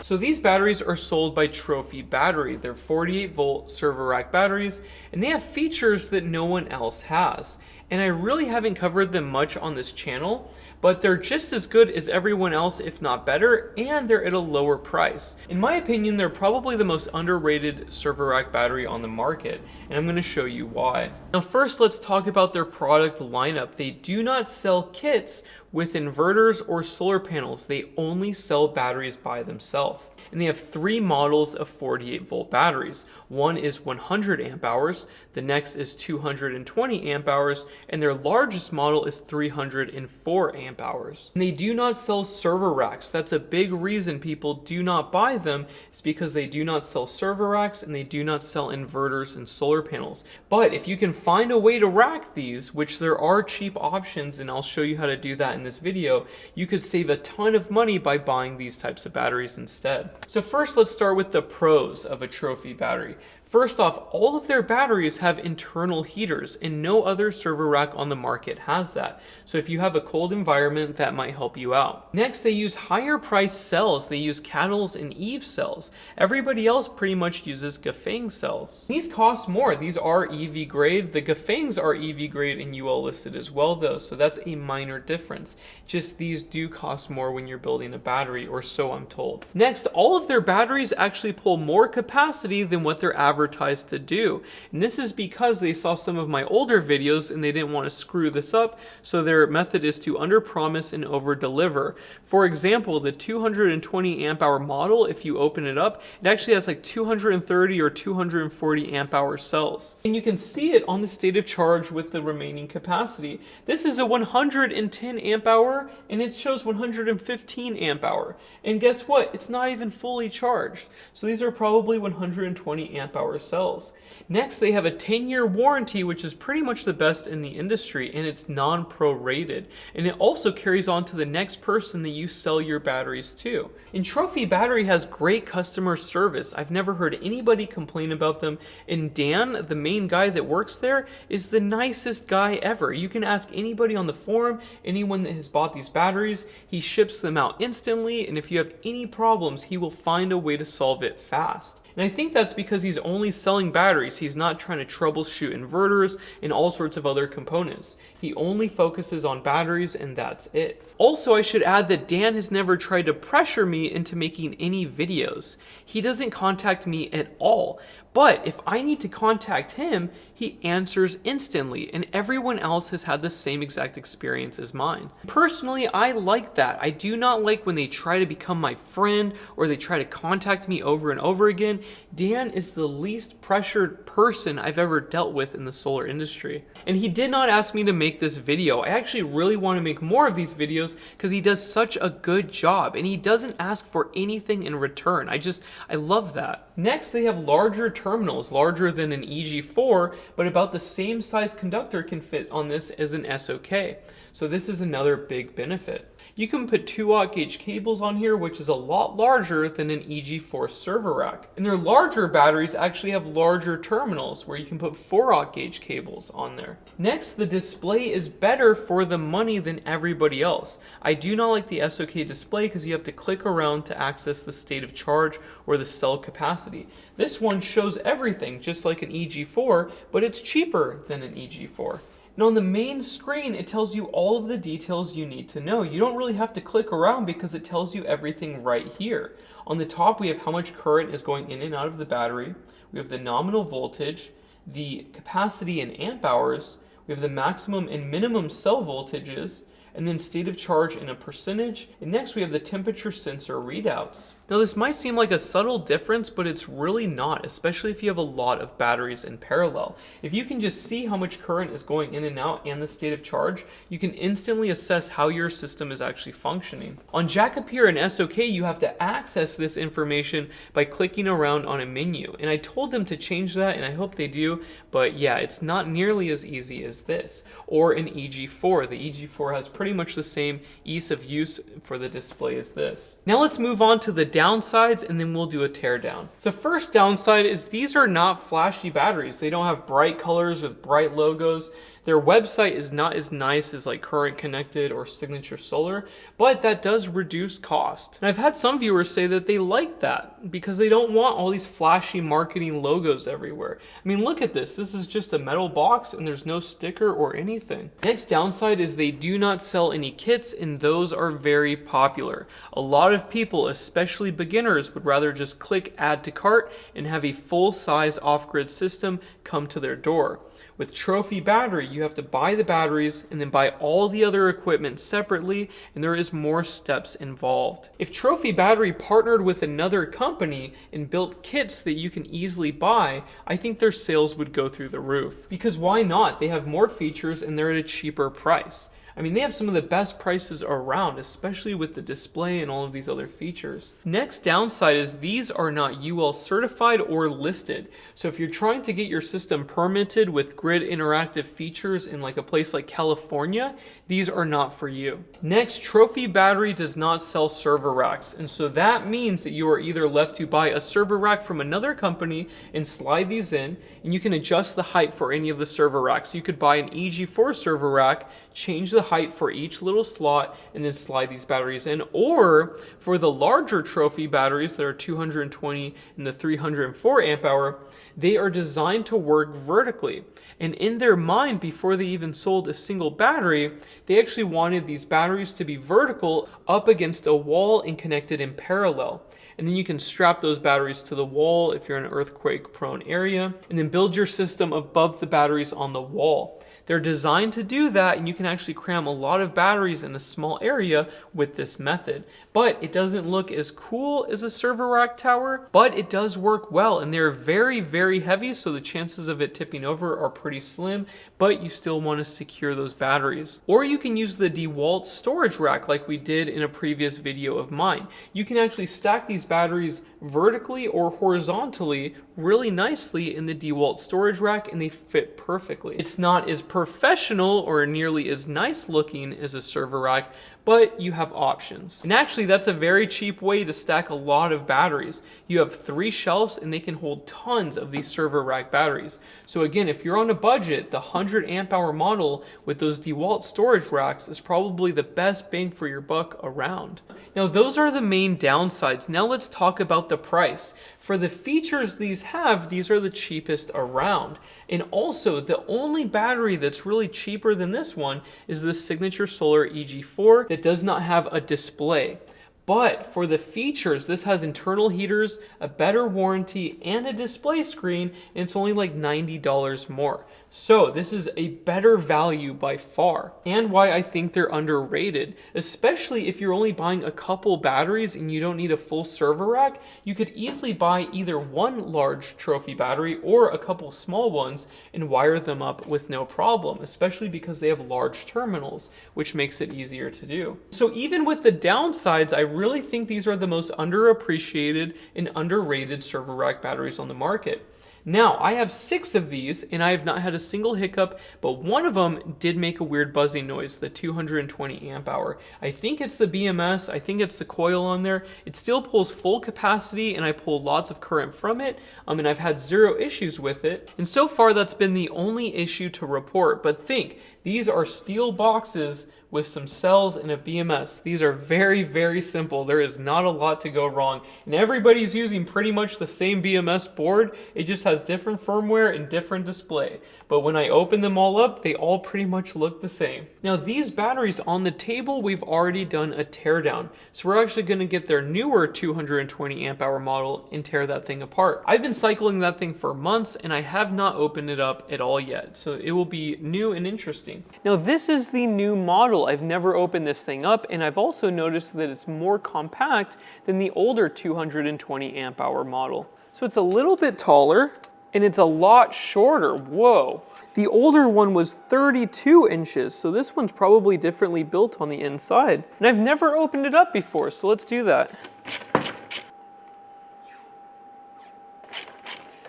So these batteries are sold by Trophy Battery. They're 48 volt server rack batteries, and they have features that no one else has. And I really haven't covered them much on this channel, but they're just as good as everyone else, if not better, and they're at a lower price. In my opinion, they're probably the most underrated server rack battery on the market, and I'm going to show you why. Now first, let's talk about their product lineup. They do not sell kits with inverters or solar panels. They only sell batteries by themselves. And they have 3 models of 48 volt batteries. One is 100 amp hours, the next is 220 amp hours, and their largest model is 304 amp hours. And they do not sell server racks. That's a big reason people do not buy them, is because they do not sell server racks and they do not sell inverters and solar panels. But if you can find a way to rack these, which there are cheap options, and I'll show you how to do that in this video, you could save a ton of money by buying these types of batteries instead. So first, let's start with the pros of a Trophy battery. First off, all of their batteries have internal heaters, and no other server rack on the market has that. So if you have a cold environment, that might help you out. Next, they use higher priced cells. They use Catalyst and Eve cells. Everybody else pretty much uses Gafang cells. These cost more. These are EV grade. The Gafangs are EV grade and UL listed as well though, so that's a minor difference. Just these do cost more when you're building a battery, or so I'm told. Next, all of their batteries actually pull more capacity than what they're advertised to do. And this is because they saw some of my older videos and they didn't want to screw this up, so their method is to under-promise and over-deliver. For example, the 220 amp hour model, if you open it up, it actually has like 230 or 240 amp hour cells. And you can see it on the state of charge with the remaining capacity. This is a 110 amp hour and it shows 115 amp hour. And guess what? It's not even fully charged. So these are probably 120 amp hour cells. Next, they have a 10-year warranty, which is pretty much the best in the industry, and it's non-pro rated. And it also carries on to the next person that you sell your batteries to. And Trophy Battery has great customer service. I've never heard anybody complain about them. And Dan, the main guy that works there, is the nicest guy ever. You can ask anybody on the forum, anyone that has bought these batteries, he ships them out instantly, and if you have any problems, he will find a way to solve it fast. And I think that's because he's only selling batteries. He's not trying to troubleshoot inverters and all sorts of other components. He only focuses on batteries, and that's it. Also, I should add that Dan has never tried to pressure me into making any videos. He doesn't contact me at all. But if I need to contact him, he answers instantly, and everyone else has had the same exact experience as mine. Personally, I like that. I do not like when they try to become my friend or they try to contact me over and over again. Dan is the least pressured person I've ever dealt with in the solar industry. And he did not ask me to make this video. I actually really want to make more of these videos because he does such a good job, and he doesn't ask for anything in return. I love that. Next, they have larger terminals, larger than an EG4, but about the same size conductor can fit on this as an SOK. So this is another big benefit. You can put 2/0 gauge cables on here, which is a lot larger than an EG4 server rack. And their larger batteries actually have larger terminals where you can put 4/0 gauge cables on there. Next, the display is better for the money than everybody else. I do not like the SOK display because you have to click around to access the state of charge or the cell capacity. This one shows everything just like an EG4, but it's cheaper than an EG4. And on the main screen, it tells you all of the details you need to know. You don't really have to click around because it tells you everything right here. On the top, we have how much current is going in and out of the battery. We have the nominal voltage, the capacity in amp hours, we have the maximum and minimum cell voltages, and then state of charge in a percentage. And next we have the temperature sensor readouts. Now this might seem like a subtle difference, but it's really not, especially if you have a lot of batteries in parallel. If you can just see how much current is going in and out and the state of charge, you can instantly assess how your system is actually functioning. On Jack Up Here and SOK, you have to access this information by clicking around on a menu. And I told them to change that, and I hope they do, but yeah, it's not nearly as easy as this. Or an EG4. The EG4 has pretty much the same ease of use for the display as this. Now let's move on to the downsides, and then we'll do a teardown. So first downside is these are not flashy batteries. They don't have bright colors with bright logos. Their website is not as nice as like Current Connected or Signature Solar, but that does reduce cost. And I've had some viewers say that they like that because they don't want all these flashy marketing logos everywhere. I mean, look at this. This is just a metal box and there's no sticker or anything. Next downside is they do not sell any kits, and those are very popular. A lot of people, especially beginners, would rather just click add to cart and have a full-size off-grid system come to their door. With Trophy Battery, you have to buy the batteries and then buy all the other equipment separately, and there is more steps involved. If Trophy Battery partnered with another company and built kits that you can easily buy, I think their sales would go through the roof. Because why not? They have more features and they're at a cheaper price. I mean, they have some of the best prices around, especially with the display and all of these other features. Next downside is these are not UL certified or listed. So if you're trying to get your system permitted with grid interactive features in like a place like California, these are not for you. Next, Trophy Battery does not sell server racks. And so that means that you are either left to buy a server rack from another company and slide these in, and you can adjust the height for any of the server racks. You could buy an EG4 server rack, change the height for each little slot, and then slide these batteries in. Or for the larger Trophy batteries that are 220 and the 304 amp hour, they are designed to work vertically. And in their mind, before they even sold a single battery, they actually wanted these batteries to be vertical up against a wall and connected in parallel. And then you can strap those batteries to the wall if you're in an earthquake prone area, and then build your system above the batteries on the wall. They're designed to do that, and you can actually cram a lot of batteries in a small area with this method. But it doesn't look as cool as a server rack tower, but it does work well, and they're very, very heavy, so the chances of it tipping over are pretty slim, but you still want to secure those batteries. Or you can use the DeWalt storage rack like we did in a previous video of mine. You can actually stack these batteries vertically or horizontally really nicely in the DeWalt storage rack, and they fit perfectly. It's not as professional or nearly as nice looking as a server rack, but you have options. And actually, that's a very cheap way to stack a lot of batteries. You have 3 shelves and they can hold tons of these server rack batteries. So again, if you're on a budget, the 100 amp hour model with those DeWalt storage racks is probably the best bang for your buck around. Now, those are the main downsides. Now let's talk about the price. For the features these have, these are the cheapest around. And also, the only battery that's really cheaper than this one is the Signature Solar EG4 that does not have a display. But for the features, this has internal heaters, a better warranty, and a display screen, and it's only like $90 more. So this is a better value by far, and why I think they're underrated, especially if you're only buying a couple batteries and you don't need a full server rack. You could easily buy either one large Trophy battery or a couple small ones and wire them up with no problem, especially because they have large terminals, which makes it easier to do. So even with the downsides, I really think these are the most underappreciated and underrated server rack batteries on the market. Now, I have 6 of these, and I have not had a single hiccup, but one of them did make a weird buzzing noise, the 220 amp hour. I think it's the BMS, I think it's the coil on there. It still pulls full capacity, and I pull lots of current from it, and I've had 0 issues with it. And so far, that's been the only issue to report. But think, these are steel boxes with some cells and a BMS. These are very, very simple. There is not a lot to go wrong. And everybody's using pretty much the same BMS board. It just has different firmware and different display. But when I open them all up, they all pretty much look the same. Now, these batteries on the table, we've already done a teardown. So we're actually gonna get their newer 220 amp hour model and tear that thing apart. I've been cycling that thing for months and I have not opened it up at all yet. So it will be new and interesting. Now, this is the new model. I've never opened this thing up, and I've also noticed that it's more compact than the older 220 amp hour model. So it's a little bit taller, and it's a lot shorter. Whoa. The older one was 32 inches, so this one's probably differently built on the inside. And I've never opened it up before, so let's do that.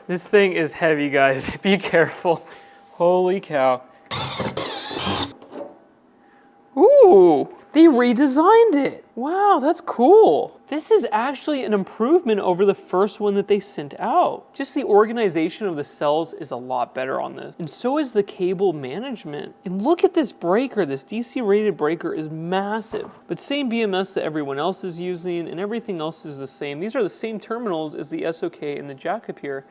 This thing is heavy, guys. Be careful. Holy cow. Ooh, they redesigned it. Wow, that's cool. This is actually an improvement over the first one that they sent out. Just the organization of the cells is a lot better on this. And so is the cable management. And look at this breaker. This DC rated breaker is massive, but same BMS that everyone else is using, and everything else is the same. These are the same terminals as the SOK and the jack up here.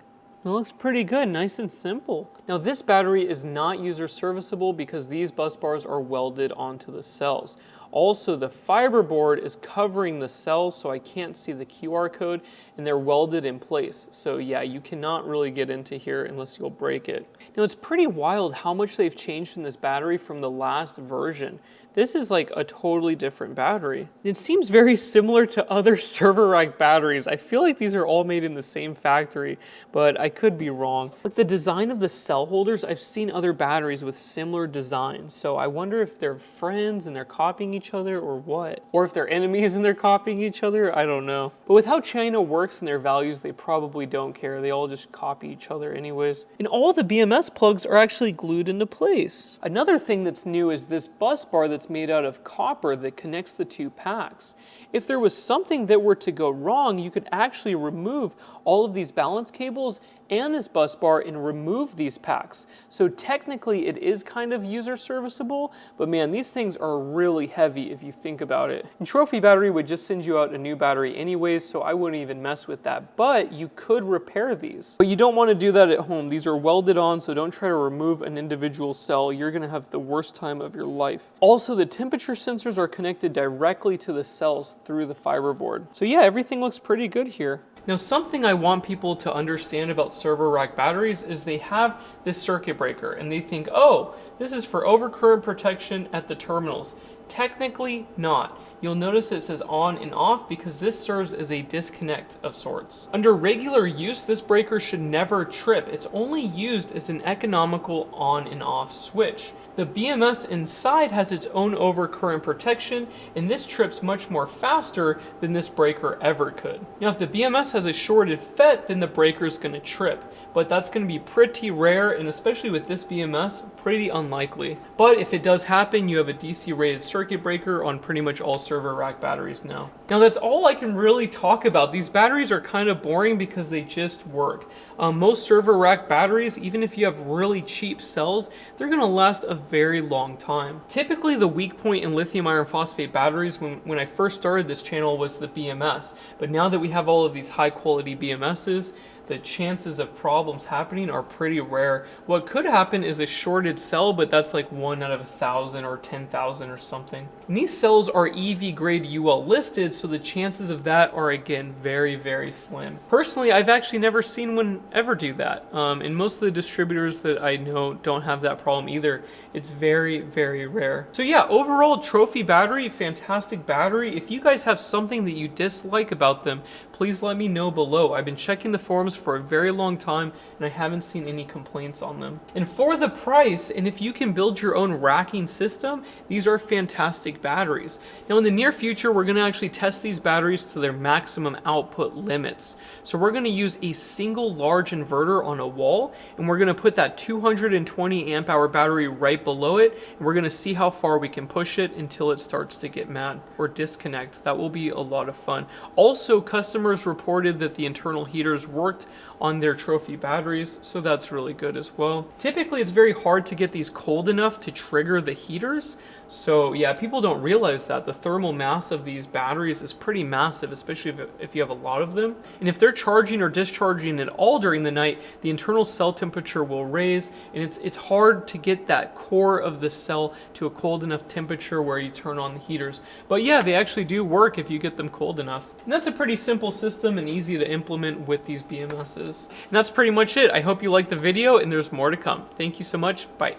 It looks pretty good, nice and simple. Now this battery is not user serviceable because these bus bars are welded onto the cells. Also, the fiber board is covering the cell, so I can't see the QR code, and they're welded in place. So yeah, you cannot really get into here unless you'll break it. Now it's pretty wild how much they've changed in this battery from the last version. This is like a totally different battery. It seems very similar to other server rack batteries. I feel like these are all made in the same factory, but I could be wrong. Like the design of the cell holders, I've seen other batteries with similar designs. So I wonder if they're friends and they're copying each other or what? Or if they're enemies and they're copying each other, I don't know. But with how China works and their values, they probably don't care. They all just copy each other anyways. And all the BMS plugs are actually glued into place. Another thing that's new is this bus bar that's made out of copper that connects the two packs. If there was something that were to go wrong, you could actually remove all of these balance cables and this bus bar and remove these packs. So technically it is kind of user serviceable, but man, these things are really heavy if you think about it. And Trophy Battery would just send you out a new battery anyways, so I wouldn't even mess with that, but you could repair these. But you don't want to do that at home. These are welded on, so don't try to remove an individual cell. You're gonna have the worst time of your life. Also, the temperature sensors are connected directly to the cells through the fiber board. So yeah, everything looks pretty good here. Now, something I want people to understand about server rack batteries is they have this circuit breaker and they think, oh, this is for overcurrent protection at the terminals. Technically not. You'll notice it says on and off because this serves as a disconnect of sorts. Under regular use, this breaker should never trip. It's only used as an economical on and off switch. The BMS inside has its own overcurrent protection, and this trips much more faster than this breaker ever could. Now, if the BMS has a shorted FET, then the breaker is going to trip, but that's going to be pretty rare, and especially with this BMS, pretty unlikely. But if it does happen, you have a DC rated circuit breaker on pretty much all server rack batteries now. Now that's all I can really talk about. These batteries are kind of boring because they just work. Most server rack batteries, even if you have really cheap cells, they're going to last a very long time. Typically the weak point in lithium iron phosphate batteries when I first started this channel was the BMS, but now that we have all of these high quality BMSs, the chances of problems happening are pretty rare. What could happen is a shorted cell, but that's like 1 out of 1,000 or 10,000 or something. And these cells are EV grade UL listed, so the chances of that are again very, very slim. Personally, I've actually never seen one ever do that. And most of the distributors that I know don't have that problem either. It's very, very rare. So yeah, overall Trophy battery, fantastic battery. If you guys have something that you dislike about them, please let me know below. I've been checking the forums for a very long time and I haven't seen any complaints on them. And for the price, and if you can build your own racking system, these are fantastic batteries. Now in the near future, we're gonna actually test these batteries to their maximum output limits. So we're gonna use a single large inverter on a wall, and we're gonna put that 220 amp hour battery right below it, and we're gonna see how far we can push it until it starts to get mad or disconnect. That will be a lot of fun. Also, customers reported that the internal heaters worked on their Trophy batteries, so that's really good as well. Typically, it's very hard to get these cold enough to trigger the heaters. So yeah, people don't realize that the thermal mass of these batteries is pretty massive, especially if you have a lot of them. And if they're charging or discharging at all during the night, the internal cell temperature will raise, and it's hard to get that core of the cell to a cold enough temperature where you turn on the heaters. But yeah, they actually do work if you get them cold enough. And that's a pretty simple system and easy to implement with these BMSs. And that's pretty much it. I hope you liked the video, and there's more to come. Thank you so much. Bye.